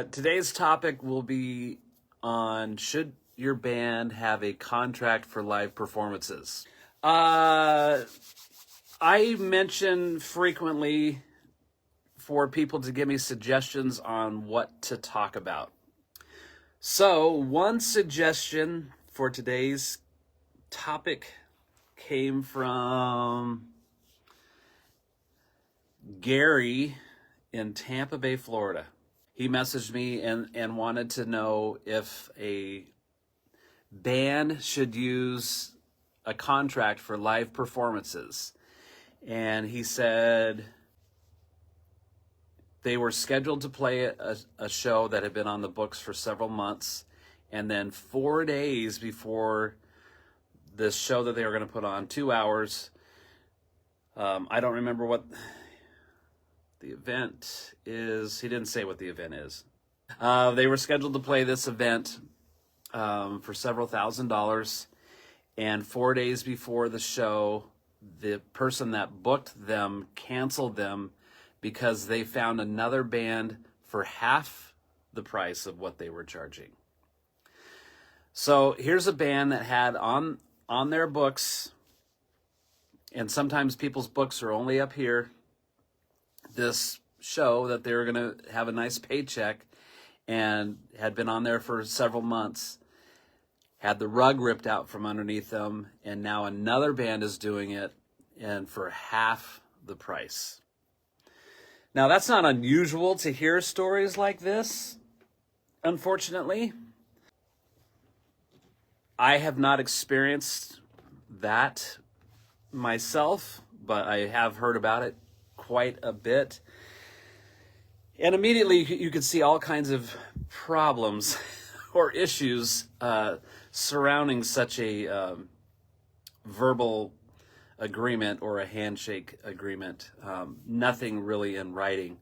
Today's topic will be on should your band have a contract for live performances? I mention frequently for people to give me suggestions on what to talk about. So, one suggestion for today's topic came from Gary in Tampa Bay, Florida. He messaged me and wanted to know if a band should use a contract for live performances. And he said they were scheduled to play a show that had been on the books for several months. And then 4 days before this show that they were going to put on, 2 hours, I don't remember what the event is. He didn't say what the event is. They were scheduled to play this event for several $1,000s. And 4 days before the show, the person that booked them canceled them because they found another band for half the price of what they were charging. So here's a band that had on their books, and sometimes people's books are only up here, this show that they were going to have a nice paycheck, and had been on there for several months, had the rug ripped out from underneath them, and now another band is doing it, and for half the price. Now, that's not unusual to hear stories like this, unfortunately. I have not experienced that myself, but I have heard about it quite a bit. And immediately you could see all kinds of problems or issues surrounding such a verbal agreement or a handshake agreement. Nothing really in writing.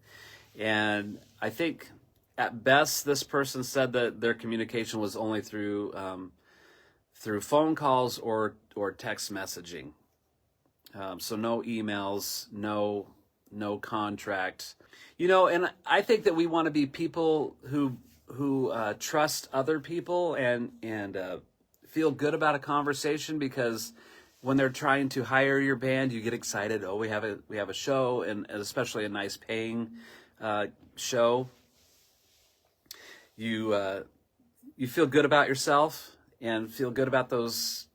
And I think at best this person said that their communication was only through phone calls or text messaging. So no emails, no contract. You know, and I think that we want to be people who trust other people and feel good about a conversation, because when they're trying to hire your band, you get excited. Oh, we have a show, and especially a nice paying show. You feel good about yourself and feel good about those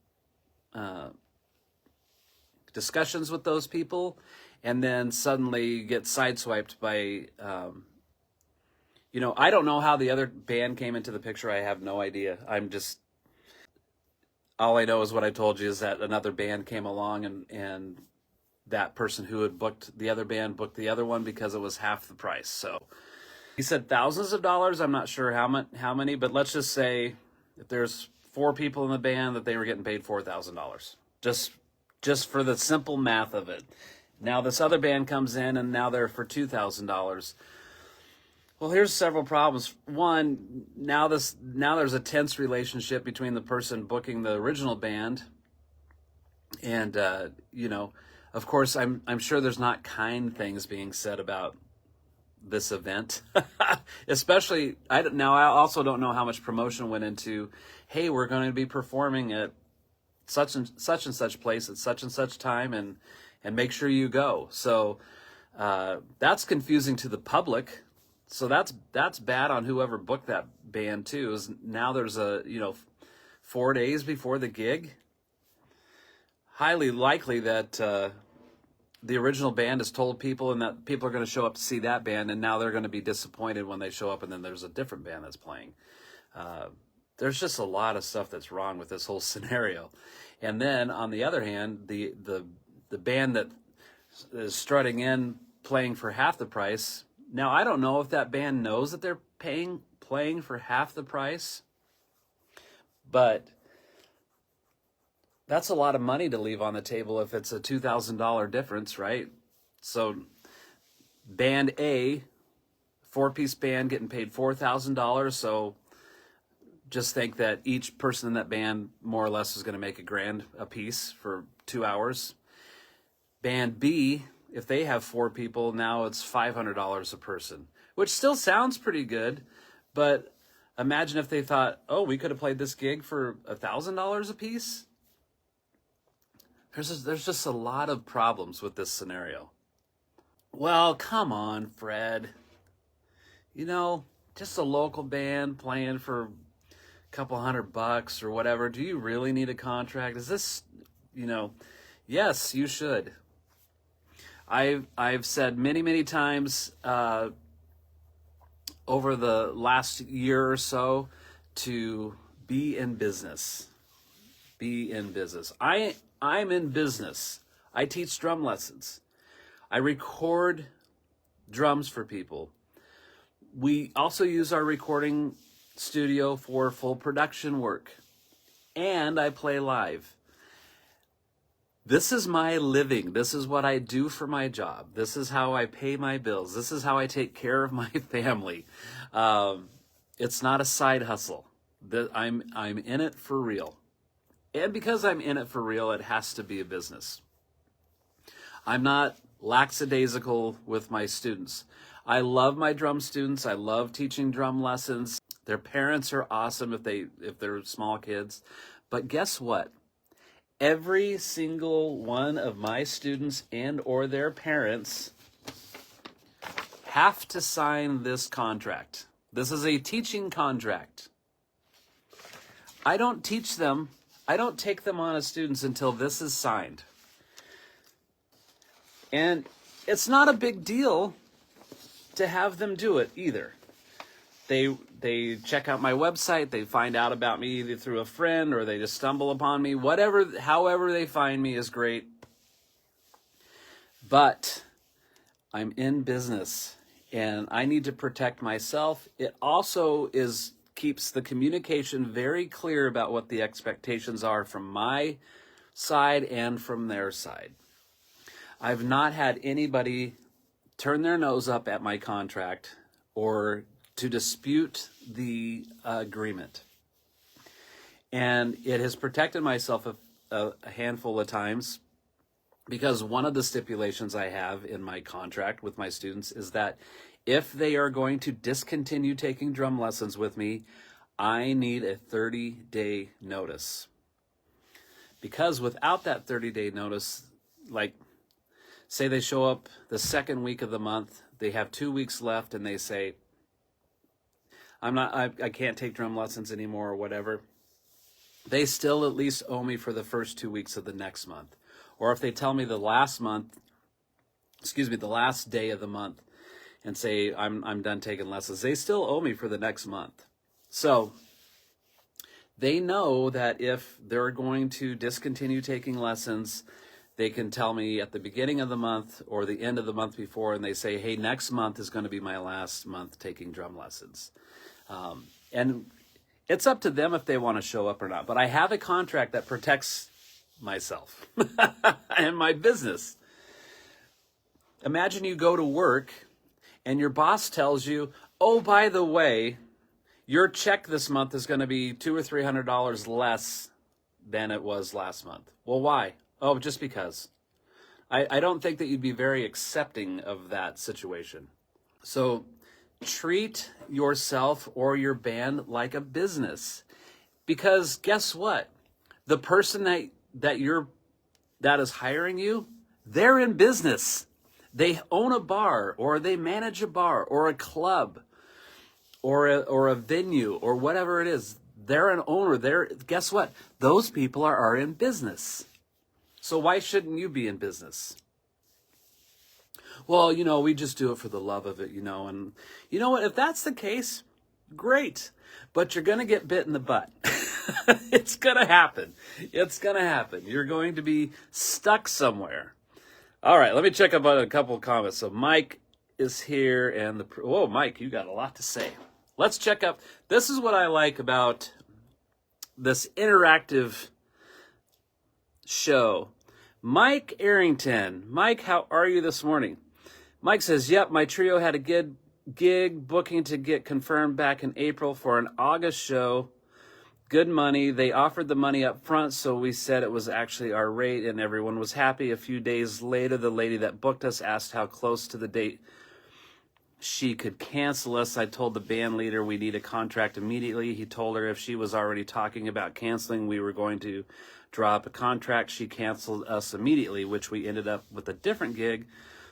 discussions with those people, and then suddenly you get sideswiped by, I don't know how the other band came into the picture. I have no idea. All I know is what I told you, is that another band came along, and that person who had booked the other band booked the other one because it was half the price. So he said thousands of dollars. I'm not sure how many, but let's just say if there's 4 people in the band, that they were getting paid $4,000. Just for the simple math of it. Now this other band comes in, and now they're for $2,000. Well, here's several problems. One, now there's a tense relationship between the person booking the original band, and of course, I'm sure there's not kind things being said about this event. Especially, I also don't know how much promotion went into, hey, we're going to be performing at such and such place at such and such time, and make sure you go. So that's confusing to the public. So that's bad on whoever booked that band too. Is now there's 4 days before the gig. Highly likely that the original band has told people, and that people are going to show up to see that band, and now they're going to be disappointed when they show up, and then there's a different band that's playing. There's just a lot of stuff that's wrong with this whole scenario. And then on the other hand, the band that is strutting in playing for half the price. Now, I don't know if that band knows that they're playing for half the price, but that's a lot of money to leave on the table if it's a $2,000 difference, right? So band A, 4-piece band, getting paid $4,000. So just think that each person in that band more or less is going to make $1,000 a piece for 2 hours. Band B, if they have 4 people, now it's $500 a person, which still sounds pretty good. But imagine if they thought, oh, we could have played this gig for $1,000 a piece. There's just a lot of problems with this scenario. Well, come on, Fred. You know, just a local band playing for a couple $100 or whatever. Do you really need a contract? Is this, yes, you should. I've said many times over the last year or so to be in business. Be in business. I'm in business. I teach drum lessons. I record drums for people. We also use our recording studio for full production work. And I play live. This is my living. This is what I do for my job. This is how I pay my bills. This is how I take care of my family. It's not a side hustle. I'm in it for real. And because I'm in it for real, it has to be a business. I'm not lackadaisical with my students. I love my drum students. I love teaching drum lessons. Their parents are awesome if they're small kids. But guess what? Every single one of my students and or their parents have to sign this contract. This is a teaching contract. I don't teach them. I don't take them on as students until this is signed. And it's not a big deal to have them do it either. They check out my website, they find out about me either through a friend or they just stumble upon me. However they find me is great. But I'm in business and I need to protect myself. It also keeps the communication very clear about what the expectations are from my side and from their side. I've not had anybody turn their nose up at my contract or to dispute the agreement. And it has protected myself a handful of times because one of the stipulations I have in my contract with my students is that if they are going to discontinue taking drum lessons with me, I need a 30-day notice. Because without that 30-day notice, like say they show up the second week of the month, they have 2 weeks left and they say, I can't take drum lessons anymore or whatever. They still at least owe me for the first 2 weeks of the next month. Or if they tell me the last day of the month and say I'm done taking lessons, they still owe me for the next month. So they know that if they're going to discontinue taking lessons, they can tell me at the beginning of the month or the end of the month before, and they say, hey, next month is going to be my last month taking drum lessons. And it's up to them if they want to show up or not. But I have a contract that protects myself and my business. Imagine you go to work and your boss tells you, oh, by the way, your check this month is going to be $200 or $300 less than it was last month. Well, why? Oh, just because. I don't think that you'd be very accepting of that situation. So treat yourself or your band like a business. Because guess what? The person that is hiring you, they're in business. They own a bar or they manage a bar or a club or a venue or whatever it is. They're an owner. Guess what? Those people are in business. So why shouldn't you be in business? Well, we just do it for the love of it, and you know what? If that's the case, great. But you're going to get bit in the butt. It's going to happen. It's going to happen. You're going to be stuck somewhere. All right, let me check up on a couple of comments. So Mike is here and whoa, Mike, you got a lot to say. Let's check up. This is what I like about this interactive show. Mike Arrington. Mike, how are you this morning? Mike says, yep, my trio had a good gig booking to get confirmed back in April for an August show. Good money. They offered the money up front, so we said it was actually our rate, and everyone was happy. A few days later, the lady that booked us asked how close to the date she could cancel us. I told the band leader we need a contract immediately. He told her if she was already talking about canceling, we were going to draw up a contract. She canceled us immediately, which we ended up with a different gig.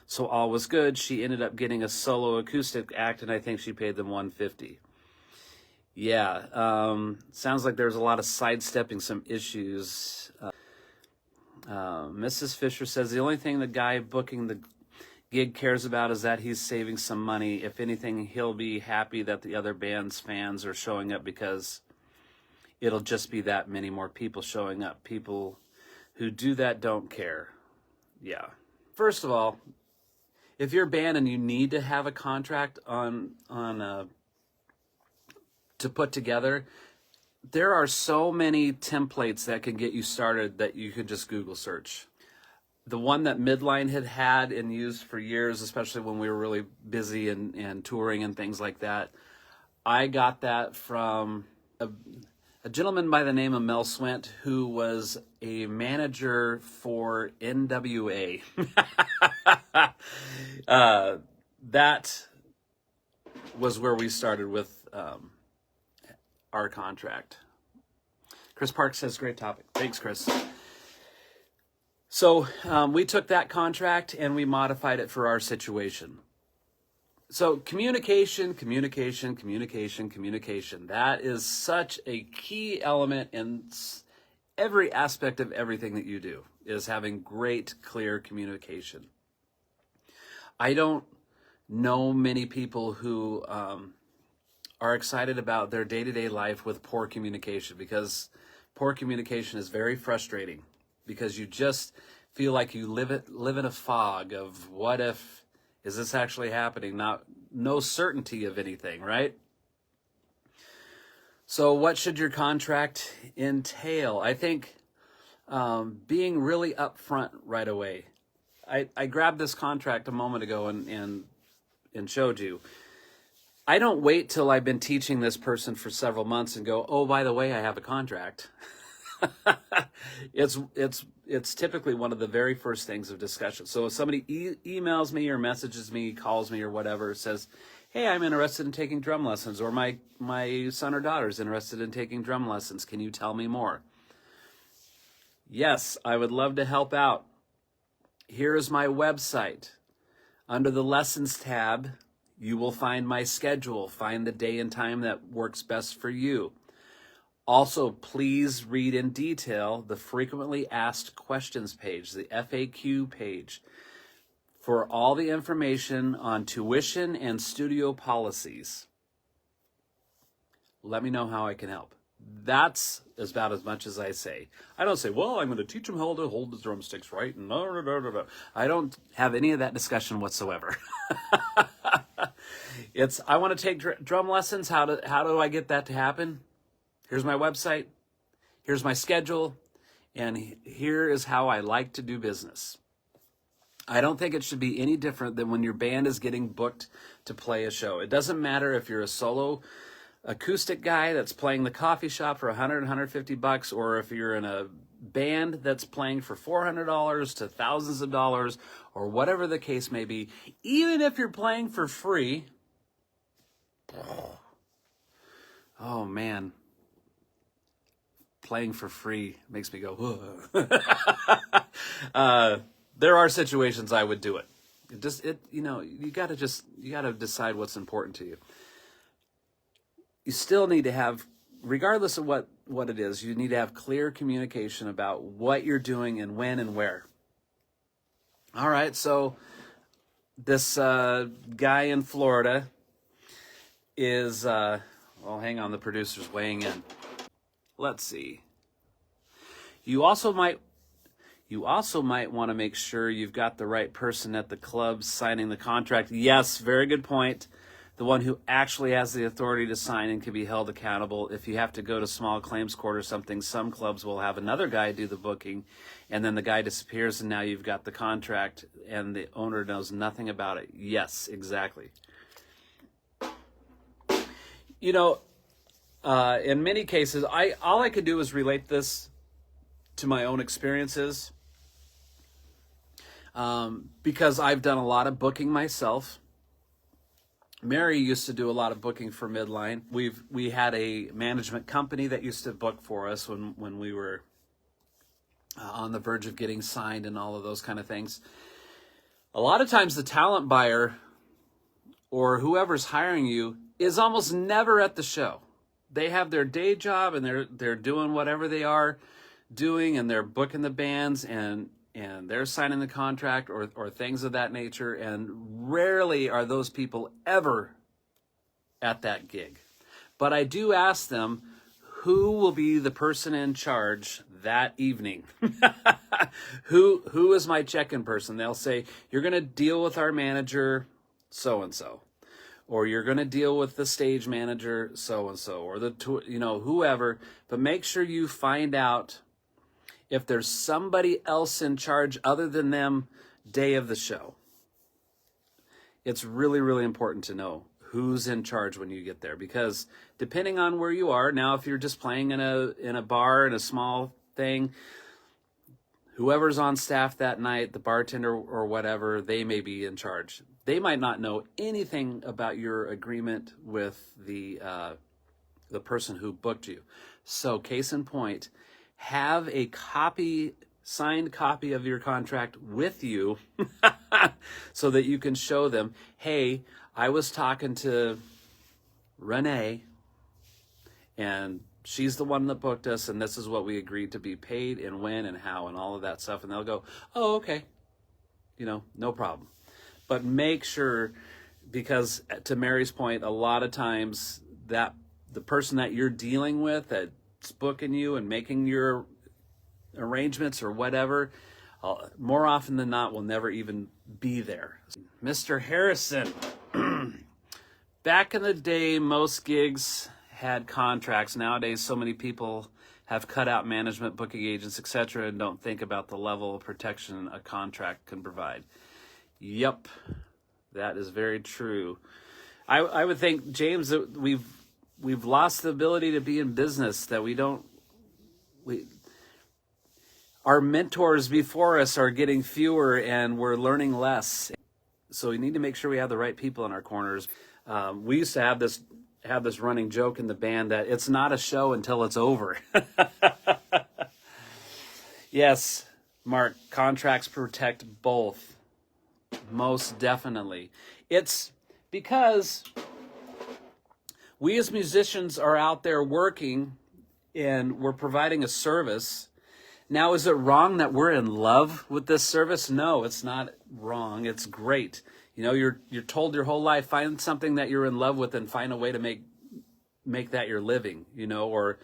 So all was good. She ended up getting a solo acoustic act, and I think she paid them $150. Yeah, sounds like there's a lot of sidestepping some issues. Mrs. Fisher says the only thing the guy booking the gig cares about is that he's saving some money. If anything, he'll be happy that the other band's fans are showing up because it'll just be that many more people showing up. People who do that don't care. Yeah. First of all, if you're a band and you need to have a contract to put together, there are so many templates that can get you started that you could just Google search. The one that Midline had and used for years, especially when we were really busy and touring and things like that, I got that from a gentleman by the name of Mel Swint, who was a manager for NWA. That was where we started with our contract. Chris Park says, great topic. Thanks, Chris. So we took that contract and we modified it for our situation. So communication. That is such a key element in every aspect of everything that you do, is having great, clear communication. I don't know many people who are excited about their day-to-day life with poor communication, because poor communication is very frustrating, because you just feel like you live in a fog of what if, is this actually happening? No certainty of anything, right? So what should your contract entail? I think being really upfront right away. I grabbed this contract a moment ago and showed you. I don't wait till I've been teaching this person for several months and go, oh, by the way, I have a contract. It's typically one of the very first things of discussion. So if somebody emails me or messages me, calls me or whatever, says, hey, I'm interested in taking drum lessons, or my son or daughter is interested in taking drum lessons, can you tell me more? Yes, I would love to help out. Here is my website. Under the Lessons tab, you will find my schedule. Find the day and time that works best for you. Also, please read in detail the frequently asked questions page, the FAQ page, for all the information on tuition and studio policies. Let me know how I can help. That's about as much as I say. I don't say, well, I'm going to teach them how to hold the drumsticks right. And no. I don't have any of that discussion whatsoever. I want to take drum lessons. How do I get that to happen? Here's my website. Here's my schedule. And here is how I like to do business. I don't think it should be any different than when your band is getting booked to play a show. It doesn't matter if you're a solo acoustic guy that's playing the coffee shop for $100, $150, or if you're in a band that's playing for $400 to thousands of dollars, or whatever the case may be. Even if you're playing for free, oh man, playing for free makes me go, there are situations I would do it. You gotta decide what's important to you. You still need to have, regardless of what it is, you need to have clear communication about what you're doing and when and where. All right, so this guy in Florida is, hang on, the producer's weighing in. Let's see. You also might want to make sure you've got the right person at the club signing the contract. Yes, very good point. The one who actually has the authority to sign and can be held accountable. If you have to go to small claims court or something, some clubs will have another guy do the booking, and then the guy disappears, and now you've got the contract, and the owner knows nothing about it. Yes, exactly. In many cases, all I could do is relate this to my own experiences, because I've done a lot of booking myself. Mary used to do a lot of booking for Midline. We had a management company that used to book for us when we were on the verge of getting signed and all of those kind of things. A lot of times the talent buyer or whoever's hiring you is almost never at the show. They have their day job and they're doing whatever they are doing, and they're booking the bands and they're signing the contract or things of that nature, and rarely are those people ever at that gig. But I do ask them, who will be the person in charge that evening? Who is my check-in person? They'll say, you're going to deal with our manager so-and-so, or you're going to deal with the stage manager so-and-so, or whoever. But make sure you find out if there's somebody else in charge other than them day of the show. It's really, really important to know who's in charge when you get there, because depending on where you are, now if you're just playing in a bar, in a small thing, whoever's on staff that night, the bartender or whatever, they may be in charge. They might not know anything about your agreement with the person who booked you. So case in point, have a signed copy of your contract with you so that you can show them, hey, I was talking to Renee and she's the one that booked us, and this is what we agreed to be paid and when and how and all of that stuff. And they'll go, oh, okay, no problem. But make sure, because to Mary's point, a lot of times that the person that you're dealing with that's booking you and making your arrangements or whatever, more often than not will never even be there. Mr. Harrison, back in the day, most gigs had contracts. Nowadays, so many people have cut out management, booking agents, etc., and don't think about the level of protection a contract can provide. Yep, that is very true. I would think, James, that we've lost the ability to be in business, that our mentors before us are getting fewer and we're learning less. So we need to make sure we have the right people in our corners. We used to have this running joke in the band that it's not a show until it's over. Yes, Mark, contracts protect both. Most definitely. It's because we as musicians are out there working and we're providing a service. Now, is it wrong that we're in love with this service? No, it's not wrong. It's great. You're told your whole life, find something that you're in love with and find a way to make that your living, or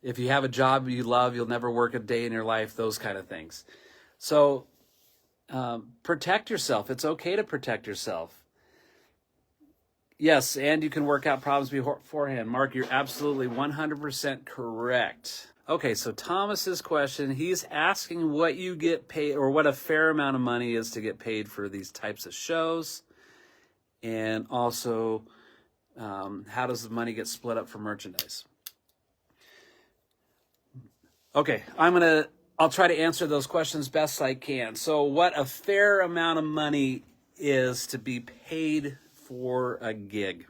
if you have a job you love, you'll never work a day in your life, those kind of things. So protect yourself. It's okay to protect yourself. Yes, and you can work out problems beforehand. Mark, you're absolutely 100% correct. Okay, so Thomas's question, he's asking what you get paid, or what a fair amount of money is to get paid for these types of shows, and also how does the money get split up for merchandise? Okay, I'll try to answer those questions best I can. So what a fair amount of money is to be paid for a gig.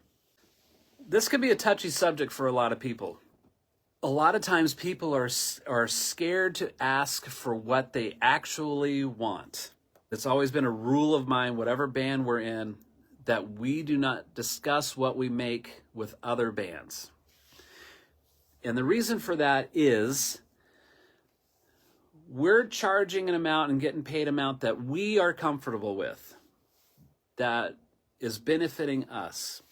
This can be a touchy subject for a lot of people. A lot of times people are scared to ask for what they actually want. It's always been a rule of mine, whatever band we're in, that we do not discuss what we make with other bands. And the reason for that is we're charging an amount and getting paid amount that we are comfortable with, that is benefiting us.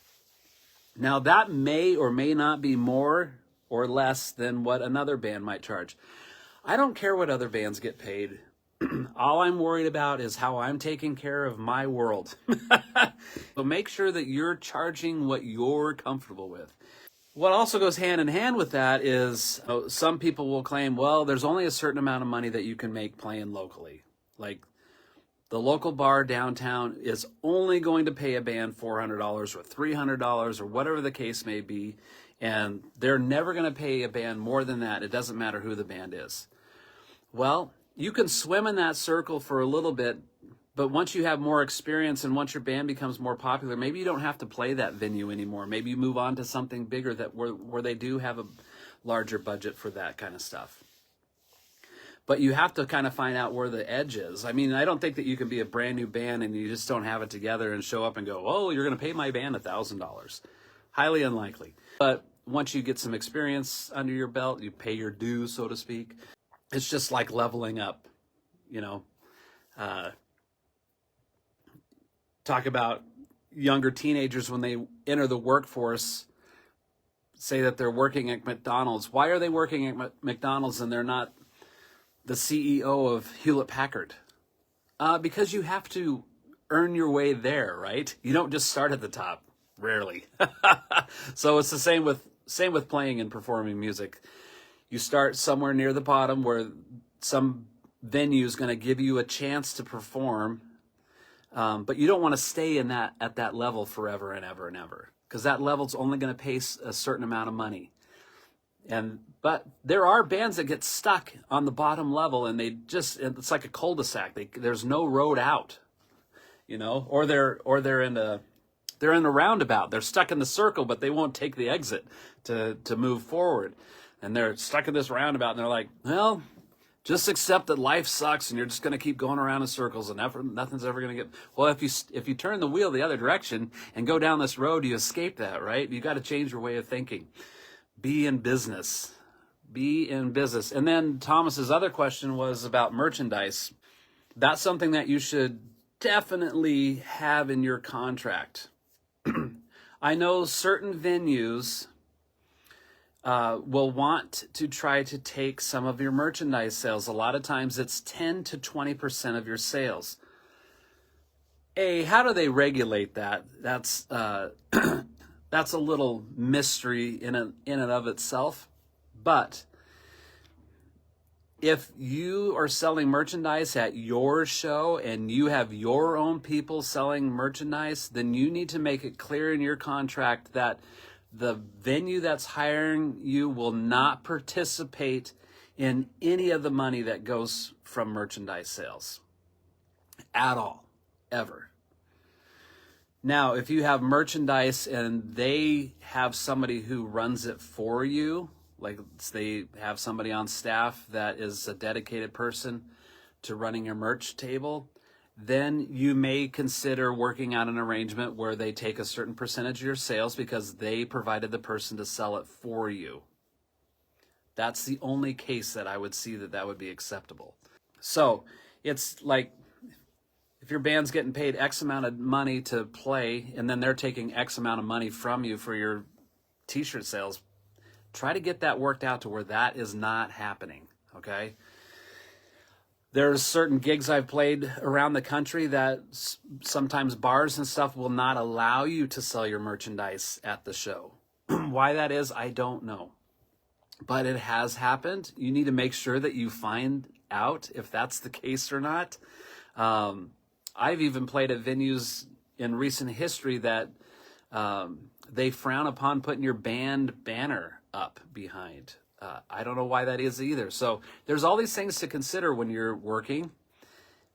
Now, that may or may not be more or less than what another band might charge. I don't care what other bands get paid. All I'm worried about is how I'm taking care of my world. So make sure that you're charging what you're comfortable with. What also goes hand in hand with that is some people will claim, well, there's only a certain amount of money that you can make playing locally. Like the local bar downtown is only going to pay a band $400 or $300 or whatever the case may be. And they're never going to pay a band more than that. It doesn't matter who the band is. Well, you can swim in that circle for a little bit, But once you have more experience and once your band becomes more popular, maybe you don't have to play that venue anymore. Maybe you move on to something bigger that where they do have a larger budget for that kind of stuff. But you have to kind of find out where the edge is. I mean, I don't think that you can be a brand new band and you just don't have it together and show up and go, oh, you're going to pay my band $1,000. Highly unlikely. But once you get some experience under your belt, you pay your dues, so to speak. It's just like leveling up, you know. Talk about younger teenagers when they enter the workforce, say that they're working at McDonald's. Why are they working at McDonald's and they're not the CEO of Hewlett-Packard? Because you have to earn your way there, right? You don't just start at the top, rarely. So it's the same with playing and performing music. You start somewhere near the bottom where some venue is going to give you a chance to perform. But you don't want to stay at that level forever and ever and ever, because that level's only going to pay a certain amount of money. But there are bands that get stuck on the bottom level, and it's like a cul-de-sac. There's no road out, you know, or they're in a roundabout. They're stuck in the circle, but they won't take the exit to move forward, and they're stuck in this roundabout, and they're like, well, just accept that life sucks and you're just going to keep going around in circles and nothing's ever going to get... Well, if you turn the wheel the other direction and go down this road, you escape that, right? You got to change your way of thinking. Be in business. Be in business. And then Thomas's other question was about merchandise. That's something that you should definitely have in your contract. I know certain venues will want to try to take some of your merchandise sales. A lot of times it's 10 to 20% of your sales. How do they regulate that? That's that's a little mystery in and of itself. But if you are selling merchandise at your show and you have your own people selling merchandise, then you need to make it clear in your contract that the venue that's hiring you will not participate in any of the money that goes from merchandise sales at all, ever. Now, if you have merchandise and they have somebody who runs it for you, like they have somebody on staff that is a dedicated person to running your merch table, then you may consider working out an arrangement where they take a certain percentage of your sales because they provided the person to sell it for you. That's the only case that I would see that would be acceptable. So it's like if your band's getting paid X amount of money to play and then they're taking X amount of money from you for your t-shirt sales, try to get that worked out to where that is not happening, okay? There's certain gigs I've played around the country that sometimes bars and stuff will not allow you to sell your merchandise at the show. Why that is, I don't know. But it has happened. You need to make sure that you find out if that's the case or not. I've even played at venues in recent history that they frown upon putting your band banner up behind. I don't know why that is either. So there's all these things to consider when you're working,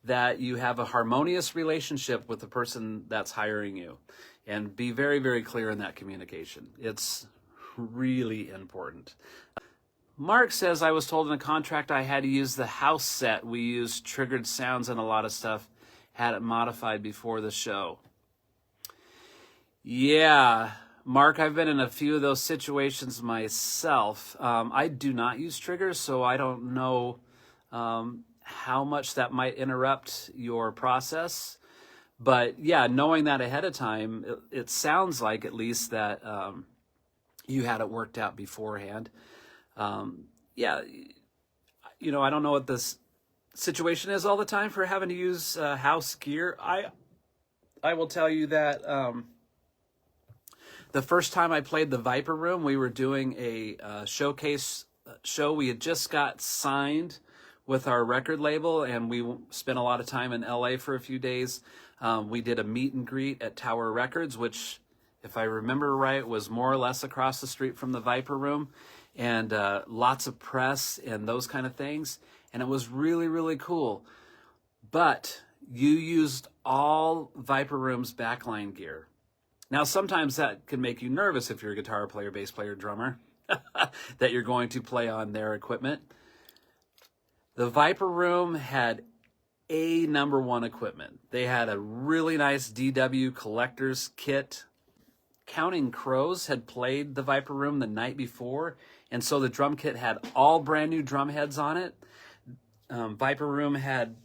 that you have a harmonious relationship with the person that's hiring you, and be very, very clear in that communication. It's really important. Mark says, I was told in a contract I had to use the house set. We used triggered sounds and a lot of stuff, had it modified before the show. Yeah, Mark, I've been in a few of those situations myself. I do not use triggers, so I don't know how much that might interrupt your process. But yeah, knowing that ahead of time, it sounds like at least that you had it worked out beforehand. Yeah, you know, I don't know what this situation is all the time for having to use house gear. I will tell you that the first time I played the Viper Room, we were doing a showcase show. We had just got signed with our record label, and we spent a lot of time in LA for a few days. We did a meet and greet at Tower Records, which, if I remember right, was more or less across the street from the Viper Room, and lots of press and those kind of things. And it was really, really cool. But you used all Viper Room's backline gear. Now, sometimes that can make you nervous if you're a guitar player, bass player, drummer, that you're going to play on their equipment. The Viper Room had #1 equipment. They had a really nice DW collector's kit. Counting Crows had played the Viper Room the night before, and so the drum kit had all brand new drum heads on it. Viper Room had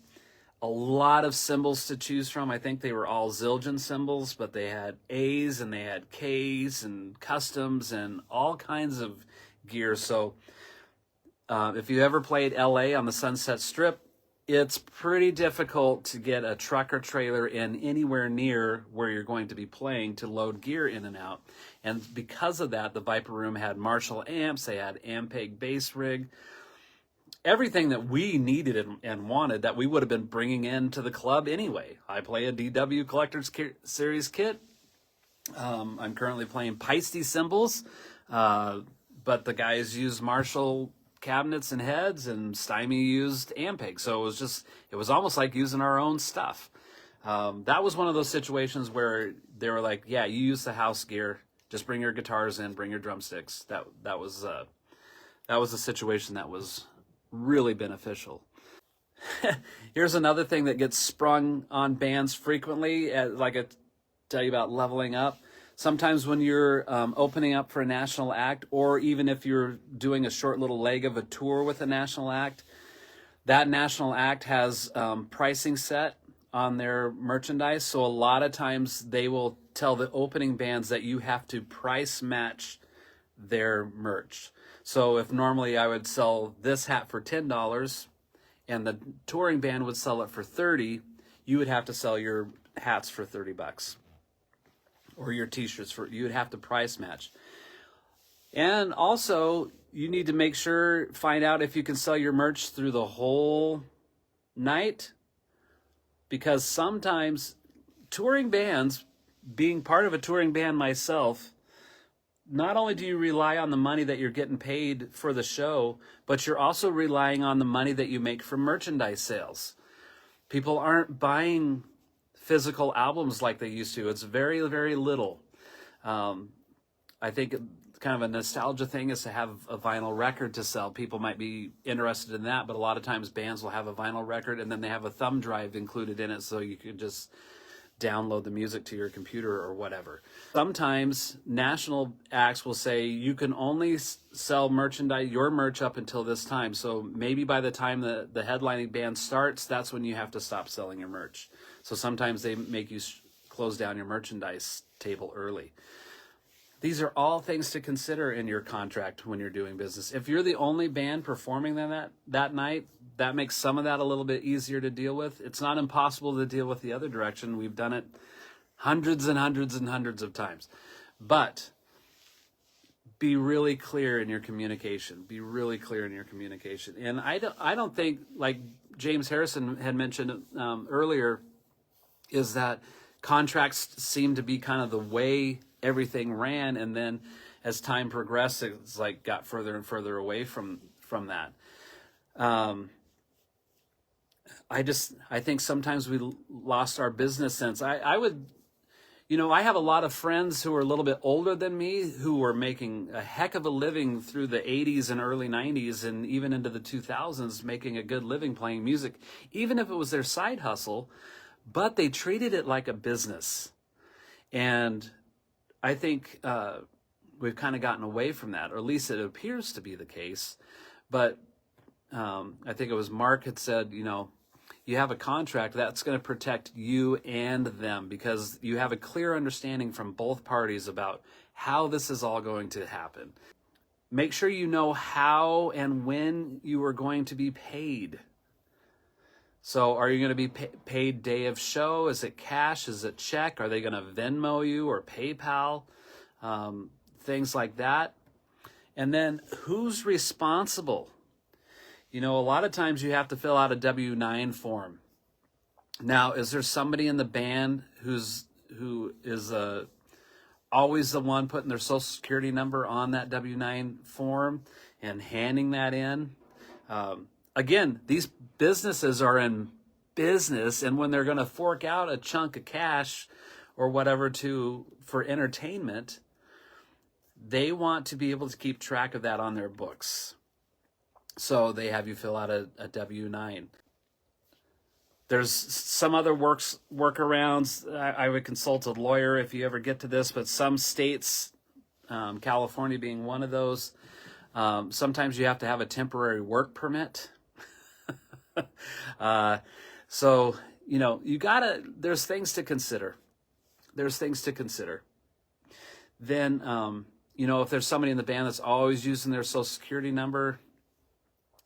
a lot of cymbals to choose from. I think they were all Zildjian cymbals, but they had A's and they had K's and customs and all kinds of gear. So if you ever played LA on the Sunset Strip, it's pretty difficult to get a truck or trailer in anywhere near where you're going to be playing to load gear in and out. And because of that, the Viper Room had Marshall amps, they had Ampeg bass rig, everything that we needed and wanted that we would have been bringing into the club anyway. I play a DW Collector's Series kit. I'm currently playing Peisty cymbals, but the guys use Marshall cabinets and heads, and Stymie used Ampeg. So it was almost like using our own stuff. That was one of those situations where they were like, yeah, you use the house gear, just bring your guitars in, bring your drumsticks. That was a situation that was really beneficial. Here's another thing that gets sprung on bands frequently, like I tell you about leveling up. Sometimes when you're opening up for a national act, or even if you're doing a short little leg of a tour with a national act, that national act has pricing set on their merchandise. So a lot of times they will tell the opening bands that you have to price match their merch. So if normally I would sell this hat for $10 and the touring band would sell it for $30, you would have to sell your hats for $30. Or your t-shirts, you would have to price match. And also, you need to find out if you can sell your merch through the whole night, because sometimes touring bands, being part of a touring band myself, not only do you rely on the money that you're getting paid for the show, but you're also relying on the money that you make from merchandise sales. People aren't buying physical albums like they used to. It's very, very little. I think kind of a nostalgia thing is to have a vinyl record to sell. People might be interested in that, but a lot of times bands will have a vinyl record and then they have a thumb drive included in it, so you can just download the music to your computer or whatever. Sometimes national acts will say you can only sell merchandise, your merch, up until this time. So maybe by the time the headlining band starts, that's when you have to stop selling your merch. So sometimes they make you close down your merchandise table early. These are all things to consider in your contract when you're doing business. If you're the only band performing that night, that makes some of that a little bit easier to deal with. It's not impossible to deal with the other direction. We've done it hundreds and hundreds and hundreds of times. But be really clear in your communication. Be really clear in your communication. And I don't think, like James Harrison had mentioned earlier, is that contracts seem to be kind of the way everything ran, and then as time progressed, it's like got further and further away from that. I think sometimes we lost our business sense. I have a lot of friends who are a little bit older than me who were making a heck of a living through the 80s and early 90s and even into the 2000s, making a good living playing music, even if it was their side hustle, but they treated it like a business. And I think we've kind of gotten away from that, or at least it appears to be the case. But I think it was Mark had said, you have a contract that's going to protect you and them, because you have a clear understanding from both parties about how this is all going to happen. Make sure you know how and when you are going to be paid. So are you going to be paid day of show? Is it cash? Is it check? Are they going to Venmo you or PayPal? Things like that. And then who's responsible? A lot of times you have to fill out a W-9 form. Now, is there somebody in the band who is always the one putting their social security number on that W-9 form and handing that in? Again, these businesses are in business, and when they're going to fork out a chunk of cash or whatever for entertainment, they want to be able to keep track of that on their books. So they have you fill out a W-9. There's some other workarounds. I would consult a lawyer if you ever get to this, but some states, California being one of those, sometimes you have to have a temporary work permit. So, there's things to consider. Then, if there's somebody in the band that's always using their social security number,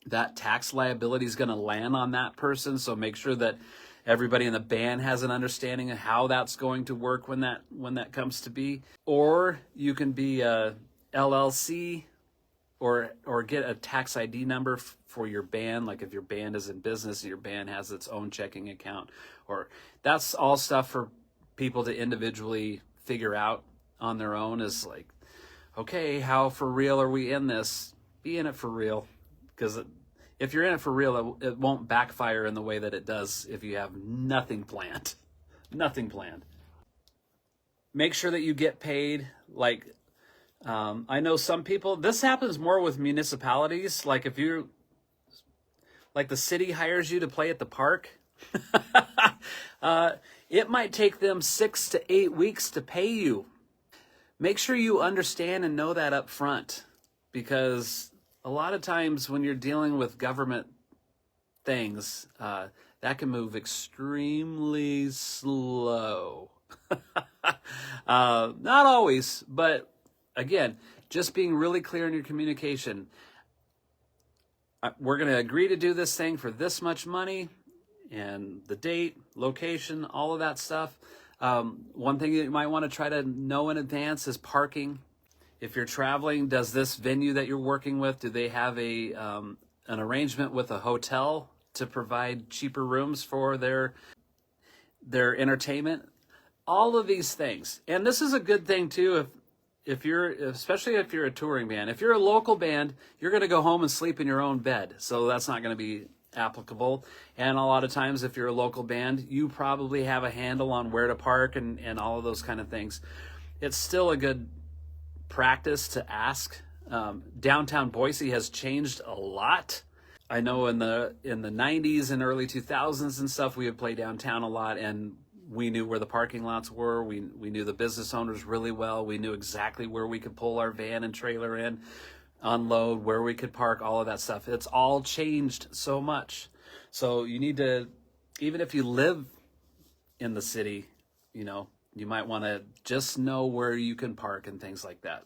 that tax liability is going to land on that person. So make sure that everybody in the band has an understanding of how that's going to work when that comes to be. Or you can be a LLC or get a tax ID number for your band. Like if your band is in business and your band has its own checking account, or that's all stuff for people to individually figure out on their own. Is like, okay, how for real are we in this? Be in it for real. Because if you're in it for real, it won't backfire in the way that it does if you have nothing planned. Nothing planned. Make sure that you get paid. Like, I know some people, this happens more with municipalities. Like if the city hires you to play at the park, it might take them 6 to 8 weeks to pay you. Make sure you understand and know that up front, because a lot of times when you're dealing with government things, that can move extremely slow. Not always, but again, just being really clear in your communication. We're going to agree to do this thing for this much money, and the date, location, all of that stuff. One thing that you might want to try to know in advance is parking. If you're traveling, does this venue that you're working with, do they have an arrangement with a hotel to provide cheaper rooms for their entertainment? All of these things. And this is a good thing too, especially if you're a touring band. If you're a local band, you're going to go home and sleep in your own bed. So that's not going to be applicable. And a lot of times if you're a local band, you probably have a handle on where to park and all of those kind of things. It's still a good practice to ask. Downtown Boise has changed a lot. I know in the 90s and early 2000s and stuff, we would play downtown a lot, and we knew where the parking lots were. We knew the business owners really well. We knew exactly where we could pull our van and trailer in, unload, where we could park, all of that stuff. It's all changed so much. So you need to, even if you live in the city, you might want to just know where you can park and things like that.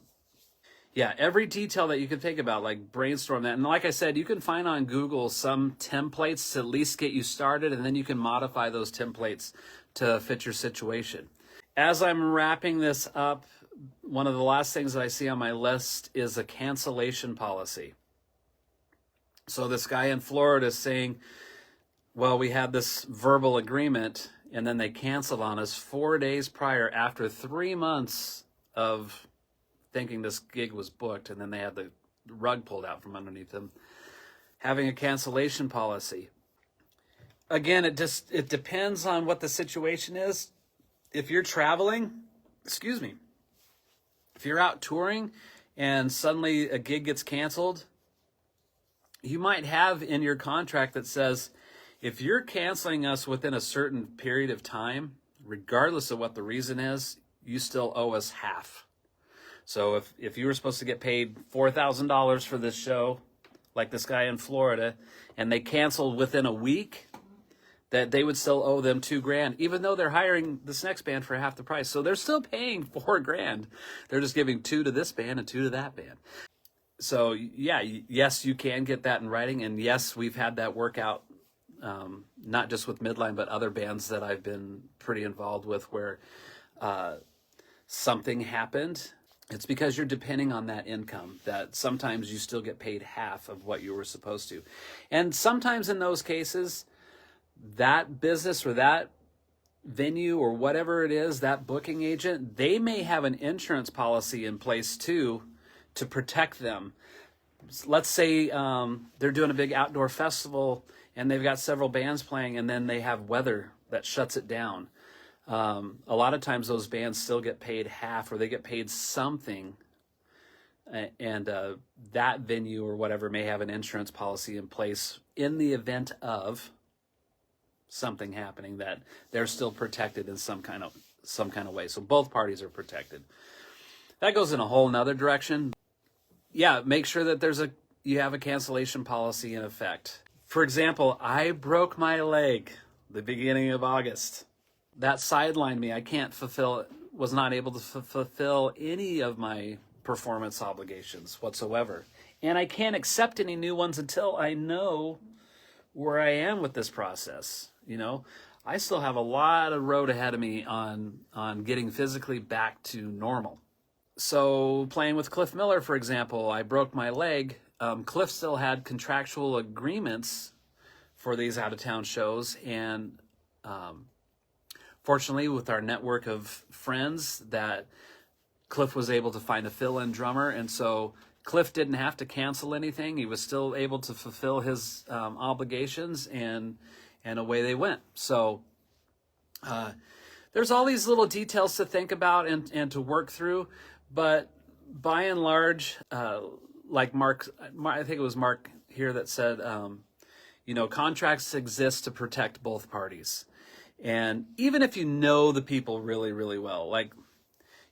Yeah, every detail that you can think about, like brainstorm that. And like I said, you can find on Google some templates to at least get you started, and then you can modify those templates to fit your situation. As I'm wrapping this up, one of the last things that I see on my list is a cancellation policy. So this guy in Florida is saying, well, we had this verbal agreement, and then they canceled on us 4 days prior after 3 months of thinking this gig was booked, and then they had the rug pulled out from underneath them. Having a cancellation policy. Again, it depends on what the situation is. If you're traveling, if you're out touring and suddenly a gig gets canceled, you might have in your contract that says, if you're canceling us within a certain period of time, regardless of what the reason is, you still owe us half. So if you were supposed to get paid $4,000 for this show, like this guy in Florida, and they canceled within a week, that they would still owe them $2,000, even though they're hiring this next band for half the price. So they're still paying $4,000. They're just giving $2,000 to this band and $2,000 to that band. So yeah, yes, you can get that in writing, and yes, we've had that work out. Not just with Midline, but other bands that I've been pretty involved with where something happened. It's because you're depending on that income, that sometimes you still get paid half of what you were supposed to. And sometimes in those cases, that business or that venue or whatever it is, that booking agent, they may have an insurance policy in place too to protect them. Let's say they're doing a big outdoor festival and they've got several bands playing, and then they have weather that shuts it down. A lot of times those bands still get paid half, or they get paid something, and that venue or whatever may have an insurance policy in place in the event of something happening, that they're still protected in some kind of way. So both parties are protected. That goes in a whole nother direction. Yeah, make sure that you have a cancellation policy in effect. For example, I broke my leg the beginning of August. That sidelined me. Was not able to fulfill any of my performance obligations whatsoever. And I can't accept any new ones until I know where I am with this process. I still have a lot of road ahead of me on getting physically back to normal. So playing with Cliff Miller, for example, I broke my leg. Cliff still had contractual agreements for these out-of-town shows, and fortunately, with our network of friends, that Cliff was able to find a fill-in drummer, and so Cliff didn't have to cancel anything. He was still able to fulfill his obligations, and away they went. So there's all these little details to think about and to work through, but by and large, like Mark, I think it was Mark here that said, contracts exist to protect both parties. And even if you know the people really, really well, like,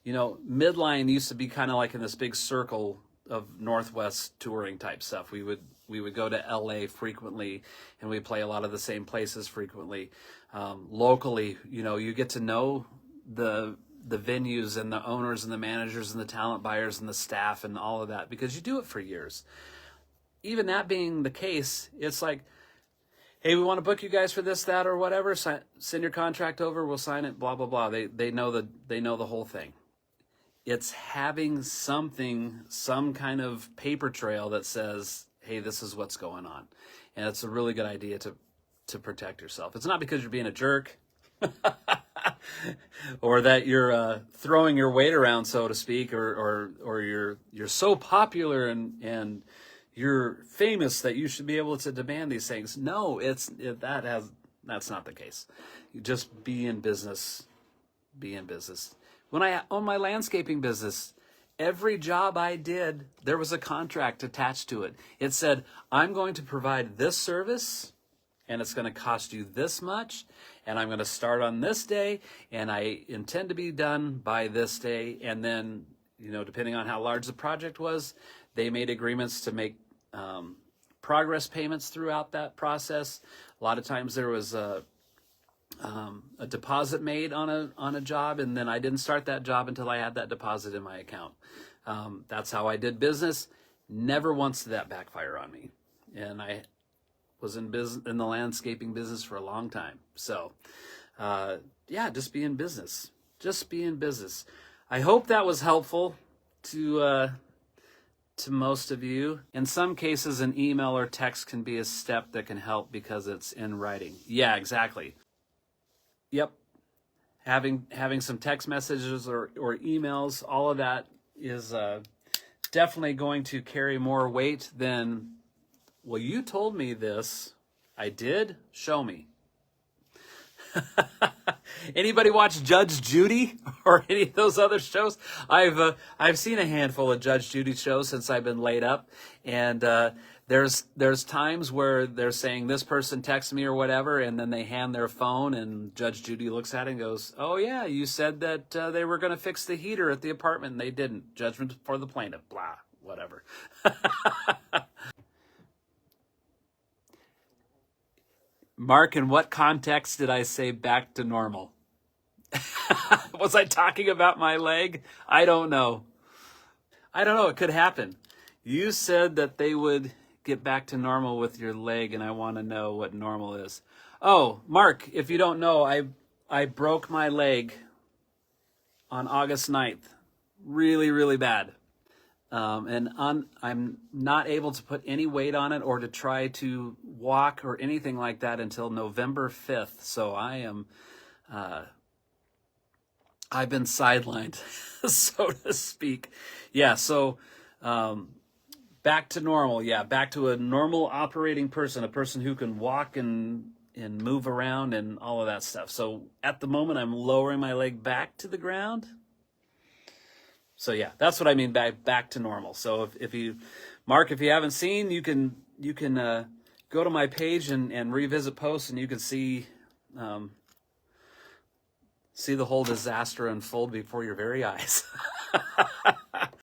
Midline used to be kind of like in this big circle of Northwest touring type stuff. We would go to LA frequently, and we play a lot of the same places frequently. Locally, you get to know the venues and the owners and the managers and the talent buyers and the staff and all of that, because you do it for years. Even that being the case, it's like, hey, we want to book you guys for this, that, or whatever. Send your contract over. We'll sign it. Blah blah blah. They know the whole thing. It's having some kind of paper trail that says, hey, this is what's going on, and it's a really good idea to protect yourself. It's not because you're being a jerk, or that you're throwing your weight around, so to speak, or you're so popular and you're famous that you should be able to demand these things. No, that's not the case. You just be in business. Be in business. When I owned my landscaping business, every job I did, there was a contract attached to it. It said, I'm going to provide this service, and it's going to cost you this much, and I'm going to start on this day, and I intend to be done by this day. And then, depending on how large the project was, they made agreements to make progress payments throughout that process. A lot of times there was a deposit made on a job, and then I didn't start that job until I had that deposit in my account. That's how I did business. Never once did that backfire on me, and I was in the landscaping business for a long time. So, just be in business. Just be in business. I hope that was helpful to most of you. In some cases, an email or text can be a step that can help because it's in writing. Yeah, exactly. Yep. Having some text messages or emails, all of that is definitely going to carry more weight than, well, you told me this. I did. Show me. Anybody watch Judge Judy or any of those other shows? I've seen a handful of Judge Judy shows since I've been laid up, and there's times where they're saying this person texted me or whatever, and then they hand their phone, and Judge Judy looks at it and goes, "Oh yeah, you said that they were going to fix the heater at the apartment, and they didn't. Judgment for the plaintiff." Blah, whatever. Mark, in what context did I say back to normal? Was I talking about my leg? I don't know. It could happen. You said that they would get back to normal with your leg, and I want to know what normal is. Oh, Mark, if you don't know, I broke my leg on August 9th. Really, really bad. I'm not able to put any weight on it or to try to walk or anything like that until November 5th. So I've been sidelined, so to speak. Yeah. So, Back to normal, yeah. Back to a normal operating person, a person who can walk and move around and all of that stuff. So at the moment, I'm lowering my leg back to the ground. So yeah, that's what I mean by back to normal. So if you, Mark, if you haven't seen, you can go to my page and revisit posts, and you can see see the whole disaster unfold before your very eyes.